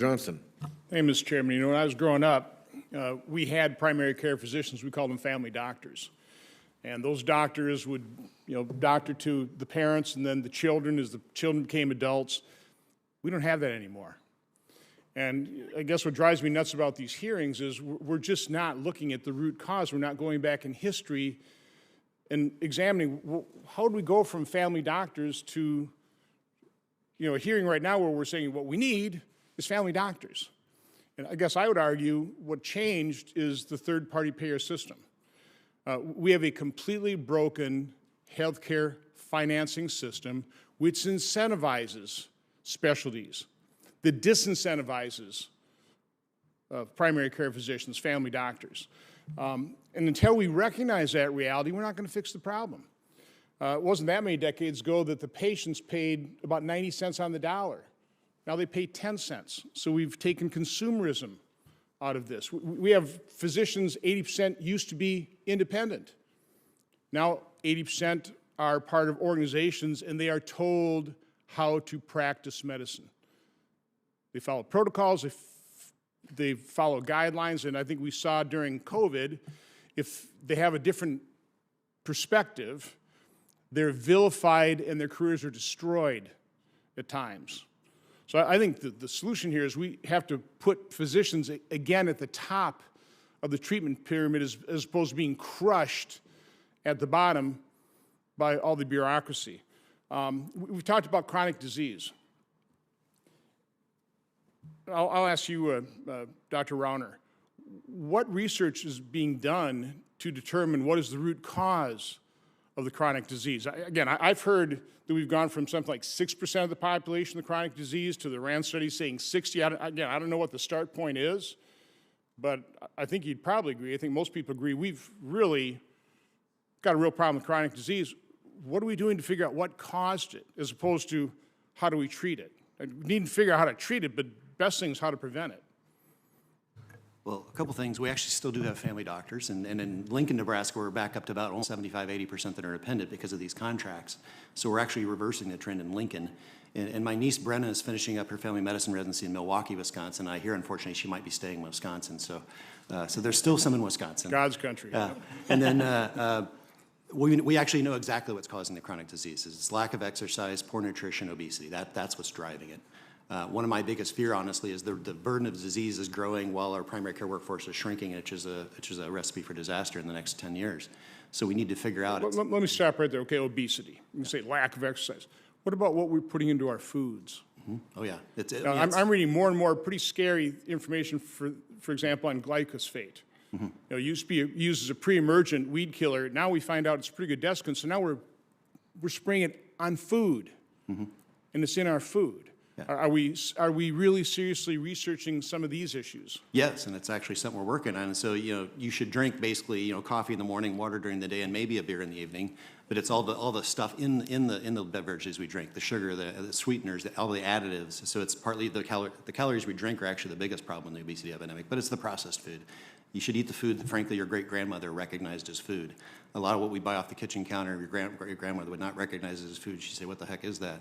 Johnson. Hey, Mr. Chairman. You know, when I was growing up, we had primary care physicians. We called them family doctors. And those doctors would, doctor to the parents and then the children as the children became adults. We don't have that anymore. And I guess what drives me nuts about these hearings is we're just not looking at the root cause. We're not going back in history and examining how do we go from family doctors to, a hearing right now where we're saying what we need is family doctors. And I guess I would argue what changed is the third-party payer system. We have a completely broken healthcare financing system which incentivizes specialties, that disincentivizes primary care physicians, family doctors. And until we recognize that reality, we're not going to fix the problem. It wasn't that many decades ago that the patients paid about 90 cents on the dollar. Now they pay 10 cents. So we've taken consumerism out of this. We have physicians, 80% used to be independent. Now 80% are part of organizations and they are told how to practice medicine. They follow protocols, they follow guidelines, and I think we saw during COVID, if they have a different perspective, they're vilified and their careers are destroyed at times. So I think the solution here is we have to put physicians, again, at the top of the treatment pyramid as opposed to being crushed at the bottom by all the bureaucracy. We've talked about chronic disease. I'll ask you, Dr. Rauner, what research is being done to determine what is the root cause of the chronic disease? Again, I've heard that we've gone from something like 6% of the population with chronic disease to the RAND study saying 60. Again, I don't know what the start point is, but I think you'd probably agree. I think most people agree we've really got a real problem with chronic disease. What are we doing to figure out what caused it as opposed to how do we treat it? We need to figure out how to treat it, but best thing is how to prevent it. Well, a couple things. We actually still do have family doctors, and in Lincoln, Nebraska, we're back up to about almost 75–80% that are independent because of these contracts. So we're actually reversing the trend in Lincoln. And my niece Brenna is finishing up her family medicine residency in Milwaukee, Wisconsin. I hear, unfortunately, she might be staying in Wisconsin. So there's still some in Wisconsin. God's country. And then we actually know exactly what's causing the chronic diseases. It's lack of exercise, poor nutrition, obesity. That's what's driving it. One of my biggest fear, honestly, is the burden of disease is growing while our primary care workforce is shrinking, which is a recipe for disaster in the next 10 years. So we need to figure out. Let me stop right there. Okay, obesity. You say lack of exercise. What about what we're putting into our foods? Mm-hmm. Oh yeah, I'm reading more and more pretty scary information. For example, on glyphosate. Mm-hmm. It used to be used as a pre-emergent weed killer. Now we find out it's a pretty good desiccant. So now we're spraying it on food, mm-hmm. and it's in our food. Yeah. Are we really seriously researching some of these issues? Yes, and it's actually something we're working on. And so you should drink basically coffee in the morning, water during the day, and maybe a beer in the evening. But it's all the stuff in the beverages we drink, the sugar, the sweeteners, all the additives. So it's partly the calories we drink are actually the biggest problem in the obesity epidemic. But it's the processed food. You should eat the food that, frankly, your great-grandmother recognized as food. A lot of what we buy off the kitchen counter, your grandmother would not recognize as food. She'd say, "What the heck is that?"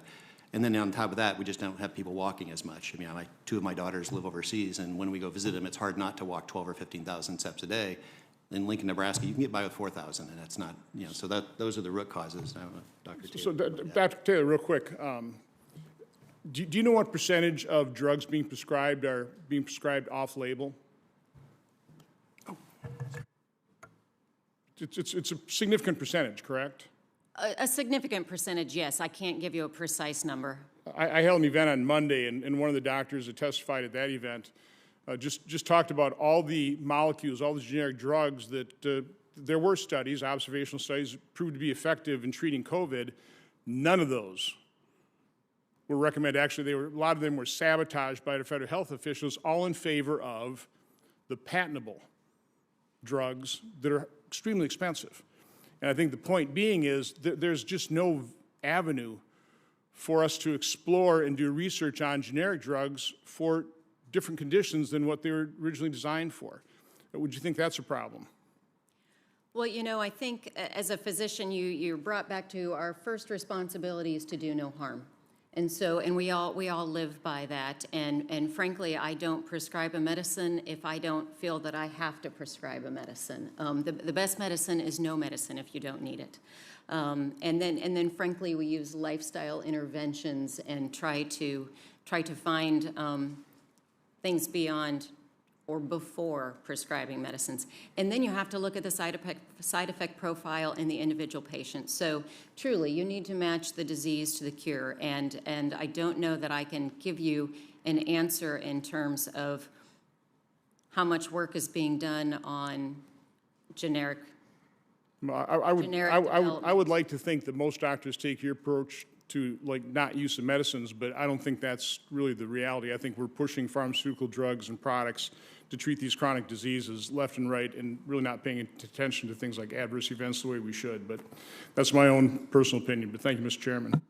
And then on top of that, we just don't have people walking as much. I mean, two of my daughters live overseas, and when we go visit them, it's hard not to walk 12 or 15,000 steps a day. In Lincoln, Nebraska, you can get by with 4,000, and that's not, so those are the root causes. Dr. Taylor. So, Dr. Taylor, real quick, do you know what percentage of drugs being prescribed are being prescribed off-label? Oh. It's a significant percentage, correct? A significant percentage, yes. I can't give you a precise number. I held an event on Monday, and one of the doctors that testified at that event just talked about all the molecules, all the generic drugs that there were studies, observational studies, proved to be effective in treating COVID. None of those were recommended. Actually, a lot of them were sabotaged by the federal health officials, all in favor of the patentable drugs that are extremely expensive. And I think the point being is that there's just no avenue for us to explore and do research on generic drugs for different conditions than what they were originally designed for. Would you think that's a problem? Well, I think as a physician, you're brought back to our first responsibility is to do no harm. And so, and we all live by that. And frankly, I don't prescribe a medicine if I don't feel that I have to prescribe a medicine. The best medicine is no medicine if you don't need it. And then frankly, we use lifestyle interventions and try to find things beyond or before prescribing medicines. And then you have to look at the side effect profile in the individual patient. So truly, you need to match the disease to the cure. And I don't know that I can give you an answer in terms of how much work is being done on generic. I development. would like to think that most doctors take your approach to like not use of medicines, but I don't think that's really the reality. I think we're pushing pharmaceutical drugs and products to treat these chronic diseases left and right and really not paying attention to things like adverse events the way we should. But that's my own personal opinion. But thank you, Mr. Chairman.